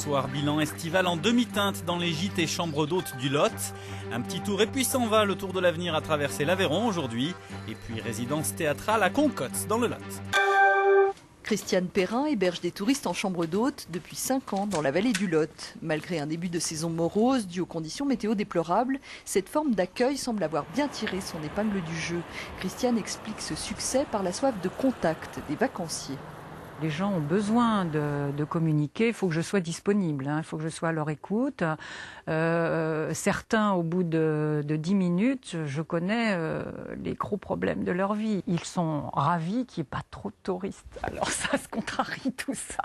soir, bilan estival en demi-teinte dans les gîtes et chambres d'hôtes du Lot. Un petit tour et puis s'en va, le tour de l'avenir à traverser l'Aveyron aujourd'hui. Et puis résidence théâtrale à Concotte dans le Lot. Christiane Perrin héberge des touristes en chambre d'hôte depuis 5 ans dans la vallée du Lot. Malgré un début de saison morose dû aux conditions météo déplorables, cette forme d'accueil semble avoir bien tiré son épingle du jeu. Christiane explique ce succès par la soif de contact des vacanciers. Les gens ont besoin de communiquer, il faut que je sois disponible, il faut que je sois à leur écoute. Certains, au bout de 10 minutes, je connais les gros problèmes de leur vie. Ils sont ravis qu'il n'y ait pas trop de touristes. Alors ça se contrarie tout ça.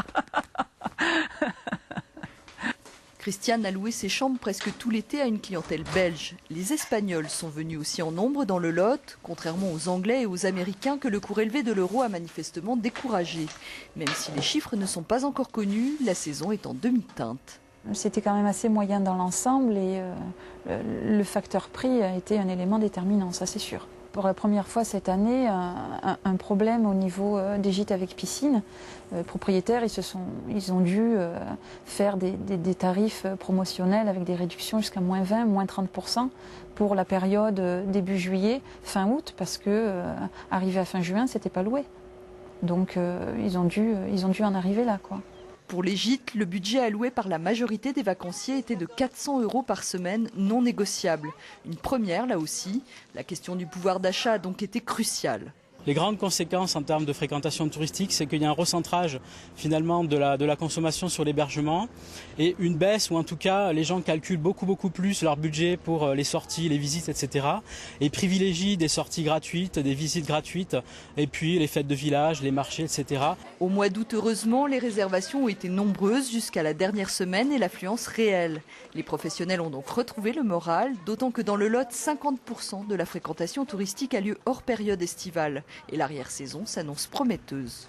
Christiane a loué ses chambres presque tout l'été à une clientèle belge. Les Espagnols sont venus aussi en nombre dans le Lot, contrairement aux Anglais et aux Américains que le cours élevé de l'euro a manifestement découragé. Même si les chiffres ne sont pas encore connus, la saison est en demi-teinte. C'était quand même assez moyen dans l'ensemble et le facteur prix a été un élément déterminant, ça c'est sûr. Pour la première fois cette année, un problème au niveau des gîtes avec piscine. Les propriétaires, ils ont dû faire des tarifs promotionnels avec des réductions jusqu'à moins 20, moins 30% pour la période début juillet, fin août, parce que arrivé à fin juin, c'était pas loué. Donc ils ont dû en arriver là, quoi. Pour les gîtes, le budget alloué par la majorité des vacanciers était de 400 € par semaine, non négociable. Une première là aussi. La question du pouvoir d'achat a donc été cruciale. Les grandes conséquences en termes de fréquentation touristique, c'est qu'il y a un recentrage finalement de la consommation sur l'hébergement et une baisse, ou en tout cas les gens calculent beaucoup plus leur budget pour les sorties, les visites, etc. et privilégient des sorties gratuites, des visites gratuites et puis les fêtes de village, les marchés, etc. Au mois d'août, heureusement, les réservations ont été nombreuses jusqu'à la dernière semaine et l'affluence réelle. Les professionnels ont donc retrouvé le moral, d'autant que dans le Lot, 50% de la fréquentation touristique a lieu hors période estivale. Et l'arrière-saison s'annonce prometteuse.